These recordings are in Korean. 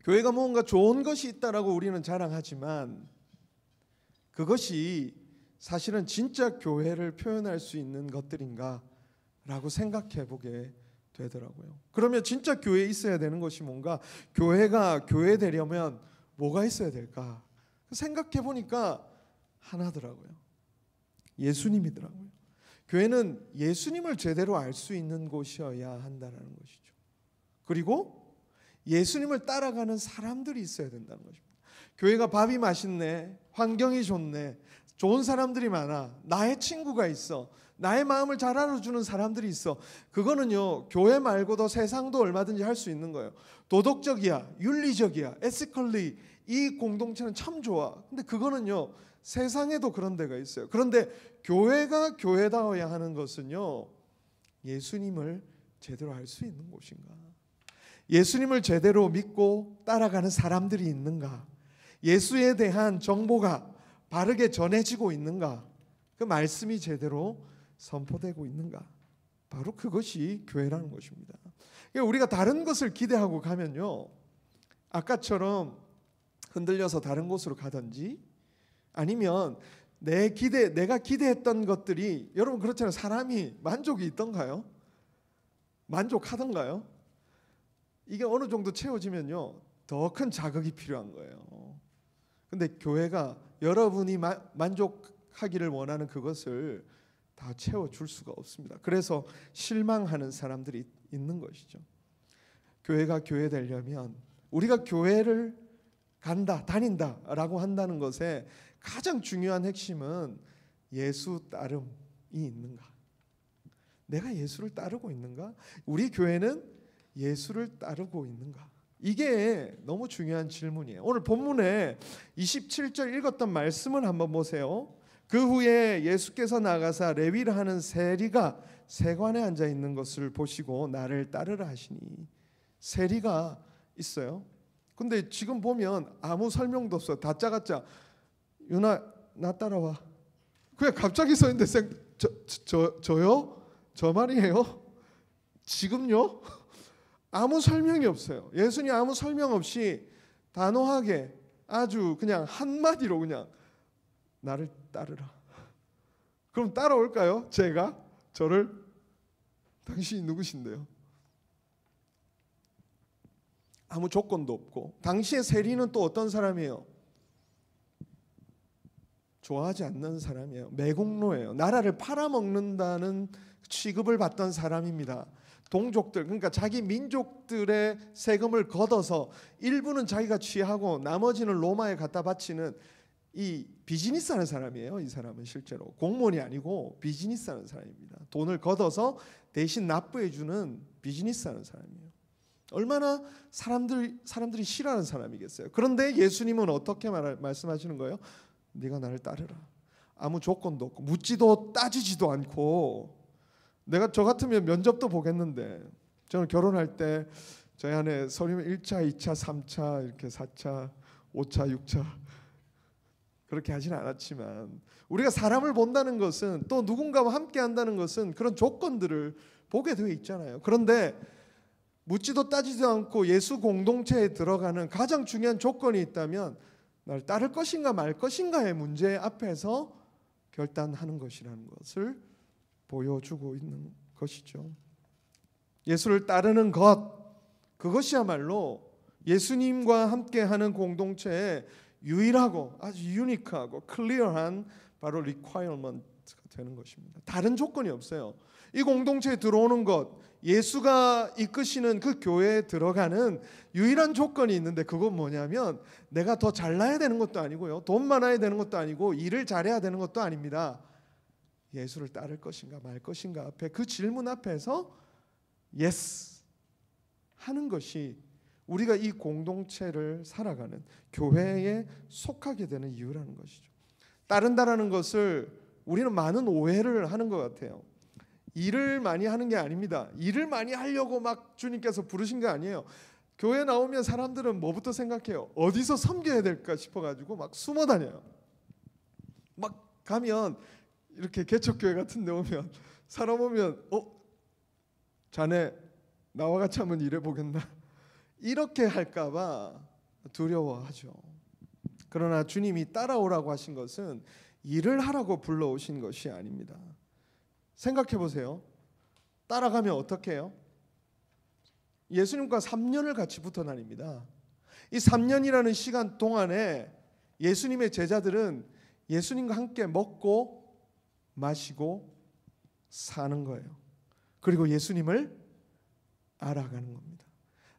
교회가 뭔가 좋은 것이 있다라고 우리는 자랑하지만 그것이 사실은 진짜 교회를 표현할 수 있는 것들인가 라고 생각해 보게 되더라고요. 그러면 진짜 교회에 있어야 되는 것이 뭔가, 교회가 교회 되려면 뭐가 있어야 될까 생각해 보니까 하나더라고요. 예수님이더라고요. 교회는 예수님을 제대로 알 수 있는 곳이어야 한다는 것이죠. 그리고 예수님을 따라가는 사람들이 있어야 된다는 것입니다. 교회가 밥이 맛있네, 환경이 좋네, 좋은 사람들이 많아, 나의 친구가 있어, 나의 마음을 잘 알아주는 사람들이 있어. 그거는요, 교회 말고도 세상도 얼마든지 할 수 있는 거예요. 도덕적이야, 윤리적이야, 에시컬리, 이 공동체는 참 좋아. 근데 그거는요, 세상에도 그런 데가 있어요. 그런데 교회가 교회다워야 하는 것은요, 예수님을 제대로 알 수 있는 곳인가, 예수님을 제대로 믿고 따라가는 사람들이 있는가, 예수에 대한 정보가 바르게 전해지고 있는가, 그 말씀이 제대로 선포되고 있는가, 바로 그것이 교회라는 것입니다. 우리가 다른 것을 기대하고 가면요, 아까처럼 흔들려서 다른 곳으로 가든지, 아니면 내가 기대했던 것들이, 여러분 그렇잖아요. 사람이 만족이 있던가요? 만족하던가요? 이게 어느 정도 채워지면요, 더 큰 자극이 필요한 거예요. 근데 교회가 여러분이 만족하기를 원하는 그것을 다 채워줄 수가 없습니다. 그래서 실망하는 사람들이 있는 것이죠. 교회가 교회 되려면, 우리가 교회를 간다, 다닌다 라고 한다는 것에 가장 중요한 핵심은 예수 따름이 있는가, 내가 예수를 따르고 있는가, 우리 교회는 예수를 따르고 있는가, 이게 너무 중요한 질문이에요. 오늘 본문에 27절 읽었던 말씀을 한번 보세요. 그 후에 예수께서 나가사 레위를 하는 세리가 세관에 앉아 있는 것을 보시고 나를 따르라 하시니. 세리가 있어요. 근데 지금 보면 아무 설명도 없어요. 다짜고짜 유나 나 따라와. 그냥 갑자기 서 있는데 저요? 저 말이에요? 지금요? 아무 설명이 없어요. 예수님 아무 설명 없이 단호하게 아주 그냥 한마디로 그냥 나를 따르라. 그럼 따라올까요? 제가? 저를? 당신이 누구신데요? 아무 조건도 없고. 당시의 세리는 또 어떤 사람이에요? 좋아하지 않는 사람이에요. 매국노예요. 나라를 팔아먹는다는 취급을 받던 사람입니다. 동족들, 그러니까 자기 민족들의 세금을 걷어서 일부는 자기가 취하고 나머지는 로마에 갖다 바치는 이 비즈니스하는 사람이에요. 이 사람은 실제로 공무원이 아니고 비즈니스하는 사람입니다. 돈을 걷어서 대신 납부해주는 비즈니스하는 사람이에요. 얼마나 사람들이 싫어하는 사람이겠어요. 그런데 예수님은 어떻게 말씀하시는 거예요? 네가 나를 따르라. 아무 조건도 없고 묻지도 따지지도 않고. 내가 저 같으면 면접도 보겠는데, 저는 결혼할 때 저희 아내 서류면 1차, 2차, 3차, 이렇게 4차, 5차, 6차 그렇게 하지는 않았지만, 우리가 사람을 본다는 것은, 또 누군가와 함께 한다는 것은 그런 조건들을 보게 되어 있잖아요. 그런데 묻지도 따지지도 않고 예수 공동체에 들어가는 가장 중요한 조건이 있다면 나를 따를 것인가 말 것인가의 문제 앞에서 결단하는 것이라는 것을 보여주고 있는 것이죠. 예수를 따르는 것, 그것이야말로 예수님과 함께하는 공동체의 유일하고 아주 유니크하고 클리어한 바로 requirement가 되는 것입니다. 다른 조건이 없어요. 이 공동체에 들어오는 것, 예수가 이끄시는 그 교회에 들어가는 유일한 조건이 있는데, 그건 뭐냐면 내가 더 잘나야 되는 것도 아니고요, 돈 많아야 되는 것도 아니고 일을 잘해야 되는 것도 아닙니다. 예수를 따를 것인가 말 것인가 앞에, 그 질문 앞에서 예스 하는 것이 우리가 이 공동체를 살아가는 교회에 속하게 되는 이유라는 것이죠. 따른다라는 것을 우리는 많은 오해를 하는 것 같아요. 일을 많이 하는 게 아닙니다. 일을 많이 하려고 막 주님께서 부르신 게 아니에요. 교회 나오면 사람들은 뭐부터 생각해요? 어디서 섬겨야 될까 싶어가지고 막 숨어 다녀요. 막 가면 이렇게 개척교회 같은 데 오면 사람 오면 자네 나와 같이 한번 일해보겠나? 이렇게 할까봐 두려워하죠. 그러나 주님이 따라오라고 하신 것은 일을 하라고 불러오신 것이 아닙니다. 생각해 보세요. 따라가면 어떻게 해요? 예수님과 3년을 같이 붙어 다닙니다. 이 3년이라는 시간 동안에 예수님의 제자들은 예수님과 함께 먹고 마시고 사는 거예요. 그리고 예수님을 알아가는 겁니다.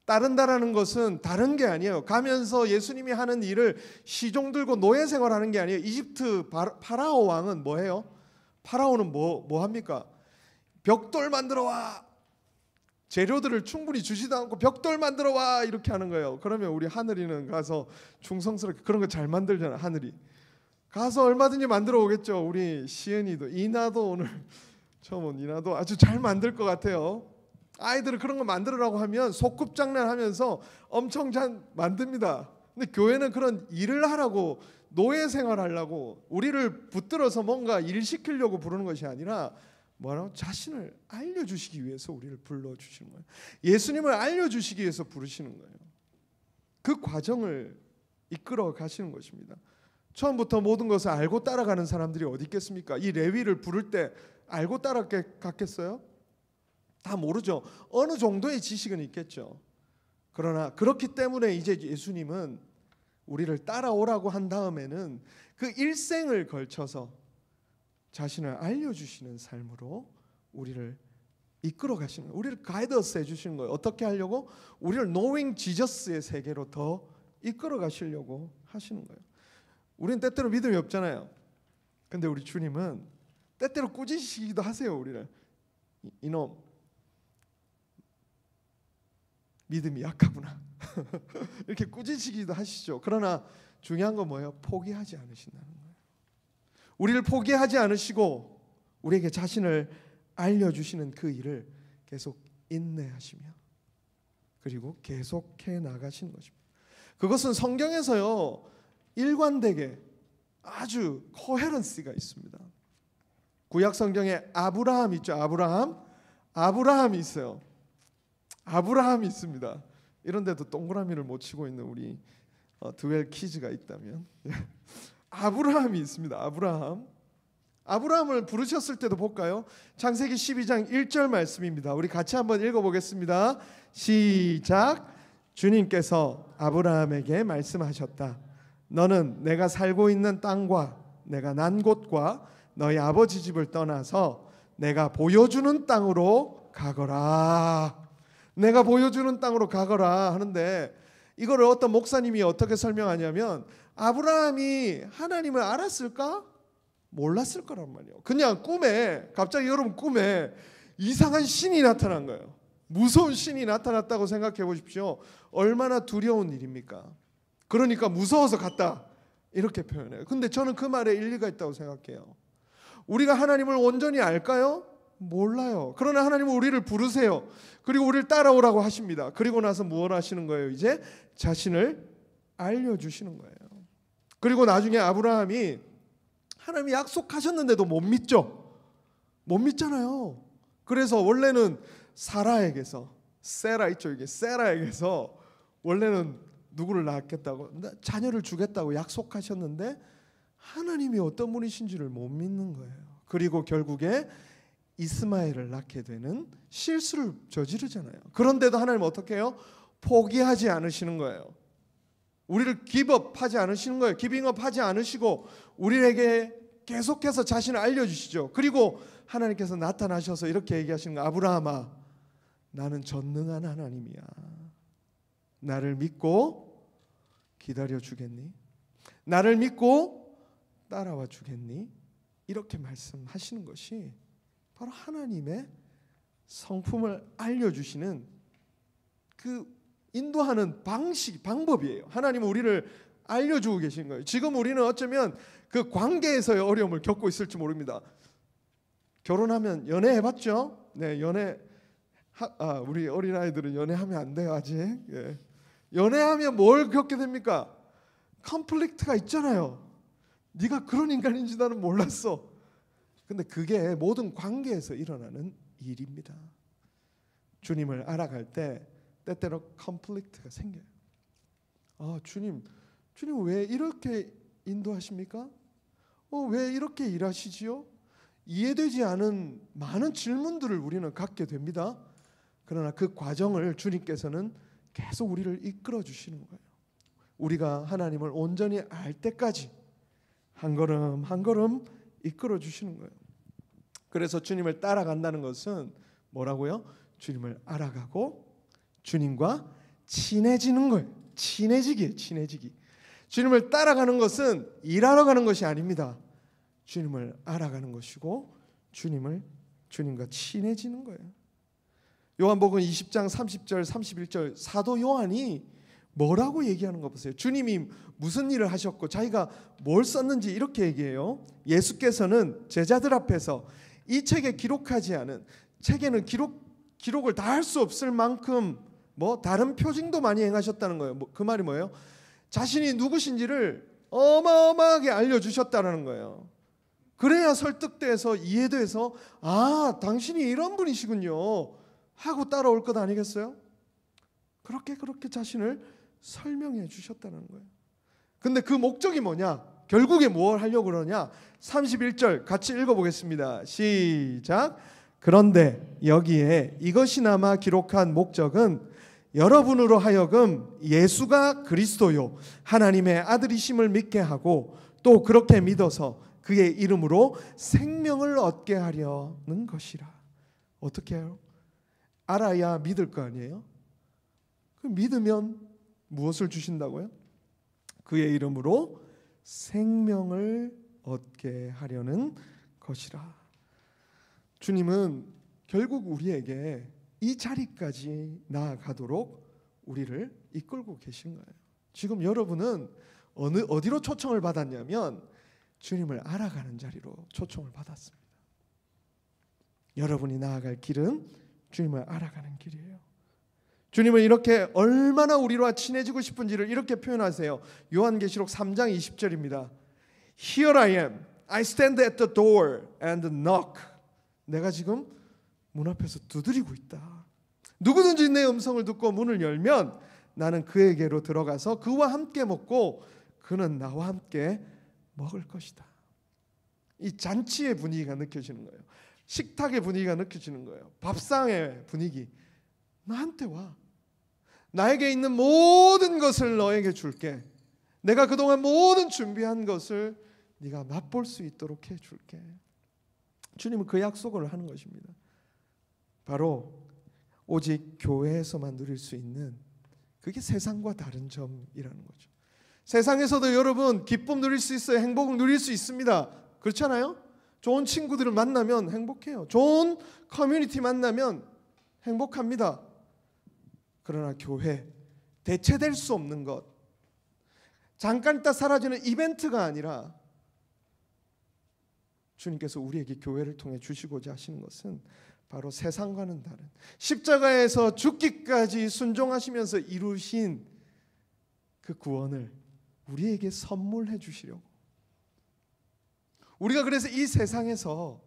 따른다라는 것은 다른 게 아니에요. 가면서 예수님이 하는 일을 시종 들고 노예 생활하는 게 아니에요. 이집트 파라오 왕은 뭐해요? 파라오는 뭐 합니까? 벽돌 만들어 와. 재료들을 충분히 주지도 않고 벽돌 만들어 와 이렇게 하는 거예요. 그러면 우리 하늘이는 가서 충성스럽게 그런 거 잘 만들잖아. 하늘이 가서 얼마든지 만들어 오겠죠. 우리 시은이도 이나도 오늘 처음 온 이나도 아주 잘 만들 것 같아요. 아이들은 그런 거 만들으라고 하면 소꿉장난하면서 엄청 잘 만듭니다. 근데 교회는 그런 일을 하라고 노예 생활하려고 우리를 붙들어서 뭔가 일 시키려고 부르는 것이 아니라 뭐라고? 자신을 알려주시기 위해서 우리를 불러주시는 거예요. 예수님을 알려주시기 위해서 부르시는 거예요. 그 과정을 이끌어 가시는 것입니다. 처음부터 모든 것을 알고 따라가는 사람들이 어디 있겠습니까? 이 레위를 부를 때 알고 따라갔겠어요? 다 모르죠. 어느 정도의 지식은 있겠죠. 그러나 그렇기 때문에 이제 예수님은 우리를 따라오라고 한 다음에는 그 일생을 걸쳐서 자신을 알려주시는 삶으로 우리를 이끌어 가시는 거예요. 우리를 가이드스 해주시는 거예요. 어떻게 하려고? 우리를 knowing Jesus의 세계로 더 이끌어 가시려고 하시는 거예요. 우리는 때때로 믿음이 없잖아요. 근데 우리 주님은 때때로 꾸짖으시기도 하세요. 우리를 이놈 믿음이 약하구나 이렇게 꾸짖으시기도 하시죠. 그러나 중요한 건 뭐예요? 포기하지 않으신다는 거예요. 우리를 포기하지 않으시고 우리에게 자신을 알려주시는 그 일을 계속 인내하시며 그리고 계속해 나가시는 것입니다. 그것은 성경에서요 일관되게 아주 코헤런시가 있습니다. 구약 성경에 아브라함 있죠. 아브라함이 있어요. 아브라함이 있습니다. 이런데도 동그라미를 못 치고 있는 우리 드웰 키즈가 있다면 아브라함이 있습니다. 아브라함을 부르셨을 때도 볼까요? 창세기 12장 1절 말씀입니다. 우리 같이 한번 읽어보겠습니다. 시작. 주님께서 아브라함에게 말씀하셨다. 너는 내가 살고 있는 땅과 내가 난 곳과 너희 아버지 집을 떠나서 내가 보여주는 땅으로 가거라. 내가 보여주는 땅으로 가거라 하는데 이거를 어떤 목사님이 어떻게 설명하냐면 아브라함이 하나님을 알았을까? 몰랐을 거란 말이에요. 그냥 꿈에 갑자기 여러분 꿈에 이상한 신이 나타난 거예요. 무서운 신이 나타났다고 생각해 보십시오. 얼마나 두려운 일입니까? 그러니까 무서워서 갔다 이렇게 표현해요. 근데 저는 그 말에 일리가 있다고 생각해요. 우리가 하나님을 온전히 알까요? 몰라요. 그러나 하나님은 우리를 부르세요. 그리고 우리를 따라오라고 하십니다. 그리고 나서 무엇 하시는 거예요? 이제 자신을 알려주시는 거예요. 그리고 나중에 아브라함이 하나님이 약속하셨는데도 못 믿죠. 못 믿잖아요. 그래서 원래는 사라에게서 세라 있죠. 이게 세라에게서 원래는 누구를 낳겠다고 자녀를 주겠다고 약속하셨는데 하나님이 어떤 분이신지를 못 믿는 거예요. 그리고 결국에 이스마엘을 낳게 되는 실수를 저지르잖아요. 그런데도 하나님은 어떻게 해요? 포기하지 않으시는 거예요. 우리를 기브업하지 않으시는 거예요. 기빙업하지 않으시고 우리에게 계속해서 자신을 알려주시죠. 그리고 하나님께서 나타나셔서 이렇게 얘기하시는 거예요. 아브라함아, 나는 전능한 하나님이야. 나를 믿고 기다려 주겠니? 나를 믿고 따라와 주겠니? 이렇게 말씀하시는 것이 바로 하나님의 성품을 알려주시는 그 인도하는 방법이에요. 하나님은 우리를 알려주고 계신 거예요. 지금 우리는 어쩌면 그 관계에서의 어려움을 겪고 있을지 모릅니다. 결혼하면 연애해봤죠? 네, 우리 어린아이들은 연애하면 안 돼요 아직. 예. 연애하면 뭘 겪게 됩니까? 컨플릭트가 있잖아요. 네가 그런 인간인지 나는 몰랐어. 근데 그게 모든 관계에서 일어나는 일입니다. 주님을 알아갈 때 때때로 컨플릭트가 생겨요. 주님 왜 이렇게 인도하십니까? 왜 이렇게 일하시지요? 이해되지 않은 많은 질문들을 우리는 갖게 됩니다. 그러나 그 과정을 주님께서는 계속 우리를 이끌어 주시는 거예요. 우리가 하나님을 온전히 알 때까지 한 걸음 한 걸음 이끌어 주시는 거예요. 그래서 주님을 따라간다는 것은 뭐라고요? 주님을 알아가고 주님과 친해지는 거예요. 친해지기. 주님을 따라가는 것은 일하러 가는 것이 아닙니다. 주님을 알아가는 것이고 주님과 친해지는 거예요. 요한복음 20장 30절 31절 사도 요한이 뭐라고 얘기하는 거 보세요. 주님이 무슨 일을 하셨고 자기가 뭘 썼는지 이렇게 얘기해요. 예수께서는 제자들 앞에서 이 책에 기록하지 않은, 책에는 기록을 다 할 수 없을 만큼 다른 표징도 많이 행하셨다는 거예요. 그 말이 뭐예요? 자신이 누구신지를 어마어마하게 알려주셨다는 거예요. 그래야 설득돼서 이해돼서 당신이 이런 분이시군요 하고 따라올 것 아니겠어요? 그렇게 자신을 설명해 주셨다는 거예요. 근데 그 목적이 뭐냐? 결국에 뭘 하려고 그러냐? 31절 같이 읽어보겠습니다. 시작. 그런데 여기에 이것이나마 기록한 목적은 여러분으로 하여금 예수가 그리스도요 하나님의 아들이심을 믿게 하고 또 그렇게 믿어서 그의 이름으로 생명을 얻게 하려는 것이라. 어떻게 해요? 알아야 믿을 거 아니에요? 그 믿으면 무엇을 주신다고요? 그의 이름으로 생명을 얻게 하려는 것이라. 주님은 결국 우리에게 이 자리까지 나아가도록 우리를 이끌고 계신 거예요. 지금 여러분은 어디로 초청을 받았냐면 주님을 알아가는 자리로 초청을 받았습니다. 여러분이 나아갈 길은 주님을 알아가는 길이에요. 주님은 이렇게 얼마나 우리와 친해지고 싶은지를 이렇게 표현하세요. 요한계시록 3장 20절입니다. Here I am. I stand at the door and knock. 내가 지금 문 앞에서 두드리고 있다. 누구든지 내 음성을 듣고 문을 열면 나는 그에게로 들어가서 그와 함께 먹고 그는 나와 함께 먹을 것이다. 이 잔치의 분위기가 느껴지는 거예요. 식탁의 분위기가 느껴지는 거예요. 밥상의 분위기. 나한테 와. 나에게 있는 모든 것을 너에게 줄게. 내가 그동안 모든 준비한 것을 네가 맛볼 수 있도록 해줄게. 주님은 그 약속을 하는 것입니다. 바로 오직 교회에서만 누릴 수 있는, 그게 세상과 다른 점이라는 거죠. 세상에서도 여러분 기쁨 누릴 수 있어요. 행복을 누릴 수 있습니다. 그렇잖아요? 좋은 친구들을 만나면 행복해요. 좋은 커뮤니티 만나면 행복합니다. 그러나 교회, 대체될 수 없는 것, 잠깐 있다 사라지는 이벤트가 아니라 주님께서 우리에게 교회를 통해 주시고자 하시는 것은 바로 세상과는 다른, 십자가에서 죽기까지 순종하시면서 이루신 그 구원을 우리에게 선물해 주시려고, 우리가 그래서 이 세상에서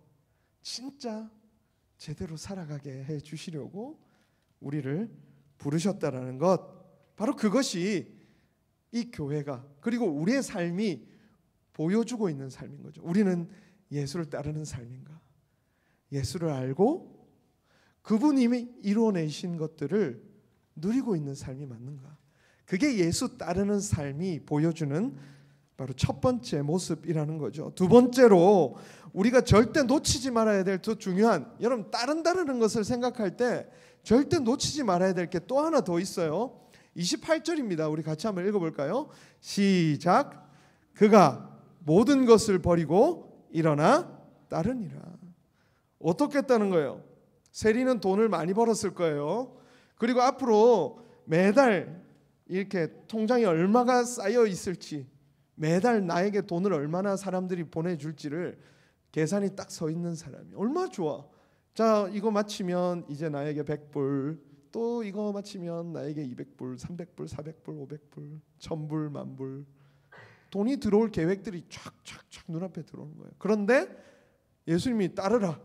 진짜 제대로 살아가게 해 주시려고 우리를 부르셨다라는 것, 바로 그것이 이 교회가, 그리고 우리의 삶이 보여주고 있는 삶인 거죠. 우리는 예수를 따르는 삶인가? 예수를 알고 그분이 이루어내신 것들을 누리고 있는 삶이 맞는가? 그게 예수 따르는 삶이 보여주는 바로 첫 번째 모습이라는 거죠. 두 번째로 우리가 절대 놓치지 말아야 될 더 중요한, 여러분 따른다는 것을 생각할 때 절대 놓치지 말아야 될 게 또 하나 더 있어요. 28절입니다. 우리 같이 한번 읽어볼까요? 시작. 그가 모든 것을 버리고 일어나 따르니라. 어떻게 했다는 거예요? 세리는 돈을 많이 벌었을 거예요. 그리고 앞으로 매달 이렇게 통장에 얼마가 쌓여 있을지, 매달 나에게 돈을 얼마나 사람들이 보내줄지를 계산이 딱 서 있는 사람이 얼마나 좋아. 자, 이거 마치면 이제 나에게 100불, 또 이거 마치면 나에게 200불, 300불, 400불, 500불, 1000불, 10,000불. 돈이 들어올 계획들이 촥촥촥 눈앞에 들어오는 거예요. 그런데 예수님이 따르라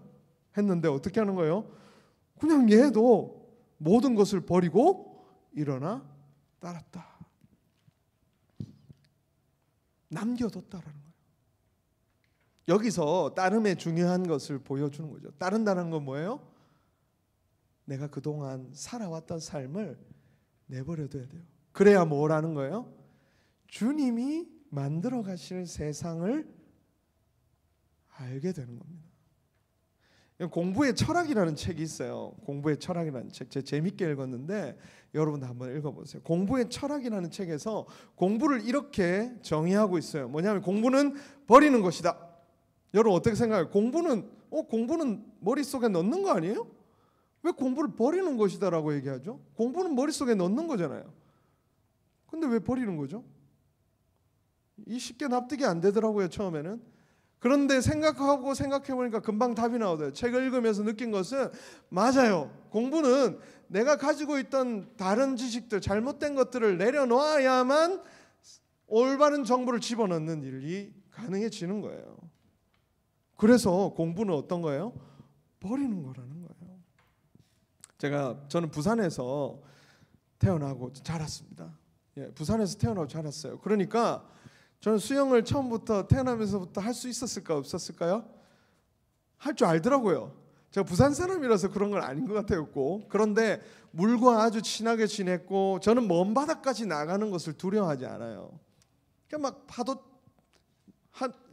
했는데 어떻게 하는 거예요? 그냥 얘도 모든 것을 버리고 일어나 따랐다. 남겨뒀다라는 거예요. 여기서 따름의 중요한 것을 보여주는 거죠. 따른다는 건 뭐예요? 내가 그동안 살아왔던 삶을 내버려둬야 돼요. 그래야 뭐라는 거예요? 주님이 만들어 가실 세상을 알게 되는 겁니다. 공부의 철학이라는 책이 있어요. 공부의 철학이라는 책, 제가 재밌게 읽었는데 여러분도 한번 읽어보세요. 공부의 철학이라는 책에서 공부를 이렇게 정의하고 있어요. 뭐냐면 공부는 버리는 것이다. 여러분 어떻게 생각해요? 공부는 머릿속에 넣는 거 아니에요? 왜 공부를 버리는 것이다라고 얘기하죠? 공부는 머릿속에 넣는 거잖아요. 근데 왜 버리는 거죠? 이 쉽게 납득이 안 되더라고요, 처음에는. 그런데 생각해보니까 금방 답이 나오더라고요. 책을 읽으면서 느낀 것은 맞아요. 공부는 내가 가지고 있던 다른 지식들, 잘못된 것들을 내려놓아야만 올바른 정보를 집어넣는 일이 가능해지는 거예요. 그래서 공부는 어떤 거예요? 버리는 거라는 거예요. 저는 부산에서 태어나고 자랐습니다. 부산에서 태어나고 자랐어요. 그러니까 저는 수영을 처음부터 태어나면서부터 할 수 있었을까 없었을까요? 할 줄 알더라고요. 제가 부산 사람이라서 그런 건 아닌 것 같아요. 그런데 물과 아주 친하게 지냈고 저는 먼 바다까지 나가는 것을 두려워하지 않아요. 그러니까 막 파도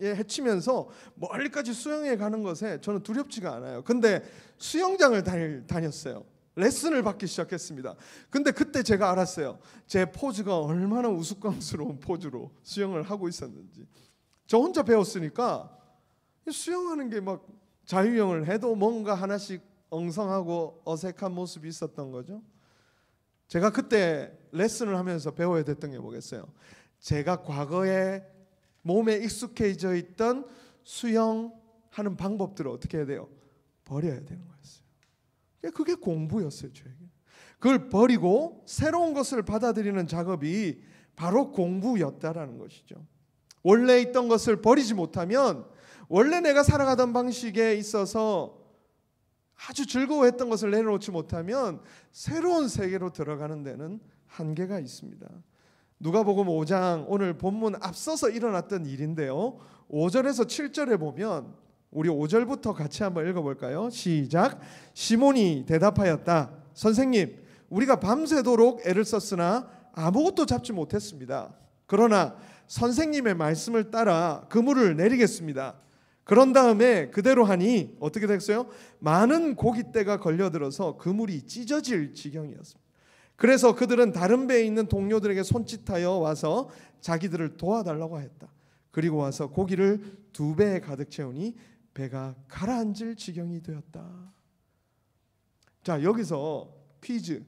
헤치면서 멀리까지 수영해 가는 것에 저는 두렵지가 않아요. 근데 수영장을 다녔어요. 레슨을 받기 시작했습니다. 근데 그때 제가 알았어요. 제 포즈가 얼마나 우스꽝스러운 포즈로 수영을 하고 있었는지. 저 혼자 배웠으니까 수영하는 게 막 자유형을 해도 뭔가 하나씩 엉성하고 어색한 모습이 있었던 거죠. 제가 그때 레슨을 하면서 배워야 됐던 게 뭐겠어요? 제가 과거에 몸에 익숙해져 있던 수영하는 방법들을 어떻게 해야 돼요? 버려야 되는 거였어요. 그게 공부였어요, 저에게. 그걸 버리고 새로운 것을 받아들이는 작업이 바로 공부였다라는 것이죠. 원래 있던 것을 버리지 못하면, 원래 내가 살아가던 방식에 있어서 아주 즐거워했던 것을 내려놓지 못하면 새로운 세계로 들어가는 데는 한계가 있습니다. 누가복음 5장 오늘 본문 앞서서 일어났던 일인데요. 5절에서 7절에 보면 우리 5절부터 같이 한번 읽어볼까요? 시작. 시몬이 대답하였다. 선생님, 우리가 밤새도록 애를 썼으나 아무것도 잡지 못했습니다. 그러나 선생님의 말씀을 따라 그물을 내리겠습니다. 그런 다음에 그대로 하니 어떻게 됐어요? 많은 고깃대가 걸려들어서 그물이 찢어질 지경이었습니다. 그래서 그들은 다른 배에 있는 동료들에게 손짓하여 와서 자기들을 도와달라고 했다. 그리고 와서 고기를 2배에 가득 채우니 배가 가라앉을 지경이 되었다. 자, 여기서 퀴즈.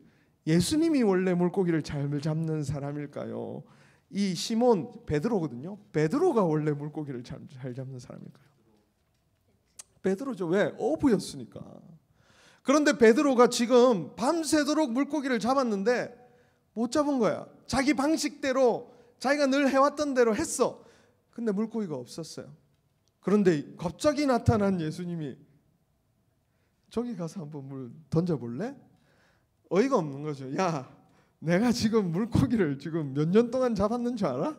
예수님이 원래 물고기를 잘 잡는 사람일까요? 이 시몬 베드로거든요. 베드로가 원래 물고기를 잘 잡는 사람일까요? 베드로죠. 왜? 어부였으니까. 그런데 베드로가 지금 밤새도록 물고기를 잡았는데 못 잡은 거야. 자기 방식대로 자기가 늘 해왔던 대로 했어. 근데 물고기가 없었어요. 그런데 갑자기 나타난 예수님이 저기 가서 한번 물 던져볼래? 어이가 없는 거죠. 야, 내가 지금 물고기를 지금 몇 년 동안 잡았는 줄 알아?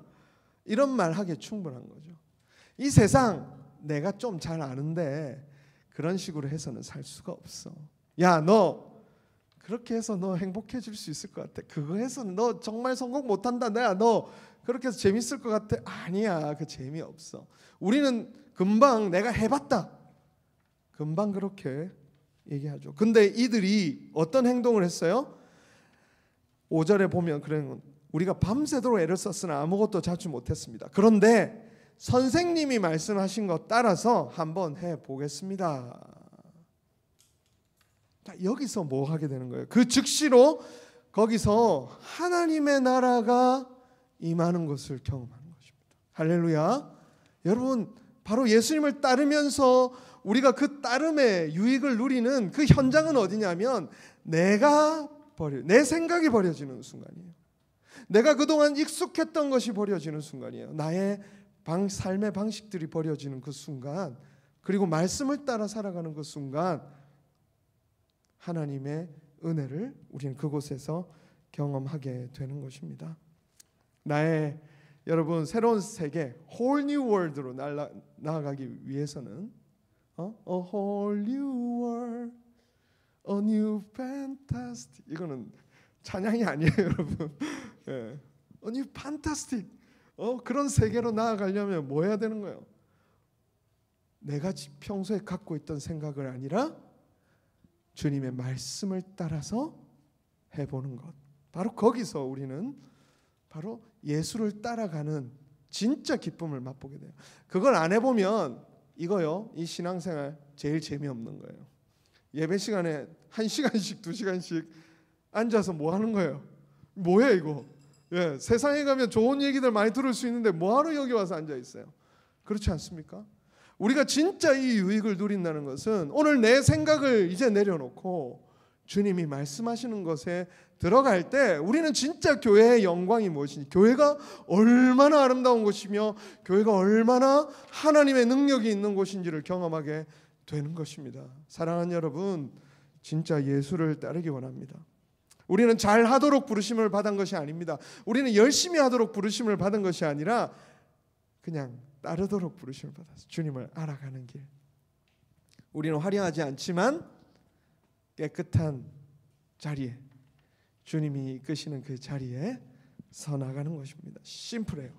이런 말 하기에 충분한 거죠. 이 세상 내가 좀 잘 아는데 그런 식으로 해서는 살 수가 없어. 야, 너 그렇게 해서 너 행복해질 수 있을 것 같아? 그거 해서 너 정말 성공 못한다. 너 그렇게 해서 재밌을 것 같아? 아니야, 그 재미없어. 우리는 금방 내가 해봤다. 금방 그렇게 얘기하죠. 근데 이들이 어떤 행동을 했어요? 5절에 보면 그런 우리가 밤새도록 애를 썼으나 아무것도 잡지 못했습니다. 그런데 선생님이 말씀하신 것 따라서 한번 해보겠습니다. 자, 여기서 뭐 하게 되는 거예요? 그 즉시로 거기서 하나님의 나라가 임하는 것을 경험하는 것입니다. 할렐루야. 여러분, 바로 예수님을 따르면서 우리가 그 따름의 유익을 누리는 그 현장은 어디냐면 내 생각이 버려지는 순간이에요. 내가 그동안 익숙했던 것이 버려지는 순간이에요. 나의 삶의 방식들이 버려지는 그 순간, 그리고 말씀을 따라 살아가는 그 순간 하나님의 은혜를 우리는 그곳에서 경험하게 되는 것입니다. 나의 여러분 새로운 세계, whole new world로 나아가기 위해서는 a whole new world, a new fantastic, 이거는 찬양이 아니에요, 여러분. 예. a new fantastic, 그런 세계로 나아가려면 뭐 해야 되는 거예요? 내가 평소에 갖고 있던 생각을 아니라 주님의 말씀을 따라서 해보는 것. 바로 거기서 우리는 바로 예수를 따라가는 진짜 기쁨을 맛보게 돼요. 그걸 안 해보면 이거요, 이 신앙생활 제일 재미없는 거예요. 예배 시간에 1시간씩 2시간씩 앉아서 뭐 하는 거예요? 뭐야 이거? 예, 세상에 가면 좋은 얘기들 많이 들을 수 있는데 뭐하러 여기 와서 앉아 있어요? 그렇지 않습니까? 우리가 진짜 이 유익을 누린다는 것은 오늘 내 생각을 이제 내려놓고 주님이 말씀하시는 것에 들어갈 때 우리는 진짜 교회의 영광이 무엇인지, 교회가 얼마나 아름다운 곳이며 교회가 얼마나 하나님의 능력이 있는 곳인지를 경험하게 되는 것입니다. 사랑하는 여러분, 진짜 예수를 따르기 원합니다. 우리는 잘하도록 부르심을 받은 것이 아닙니다. 우리는 열심히 하도록 부르심을 받은 것이 아니라 그냥 따르도록 부르심을 받아서 주님을 알아가는 길. 우리는 화려하지 않지만 깨끗한 자리에, 주님이 이끄시는 그 자리에 서 나가는 것입니다. 심플해요.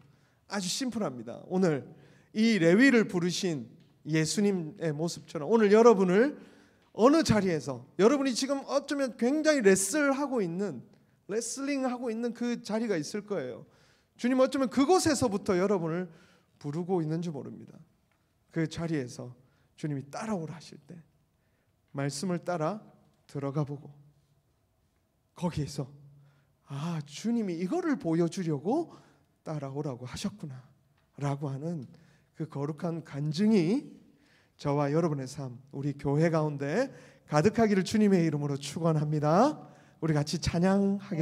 아주 심플합니다. 오늘 이 레위를 부르신 예수님의 모습처럼 오늘 여러분을 어느 자리에서, 여러분이 지금 어쩌면 굉장히 레슬링하고 있는 그 자리가 있을 거예요. 주님 어쩌면 그곳에서부터 여러분을 부르고 있는지 모릅니다. 그 자리에서 주님이 따라오라 하실 때 말씀을 따라 들어가 보고 거기에서 주님이 이거를 보여주려고 따라오라고 하셨구나 라고 하는 그 거룩한 간증이 저와 여러분의 삶, 우리 교회 가운데 가득하기를 주님의 이름으로 축원합니다. 우리 같이 찬양하겠습니다.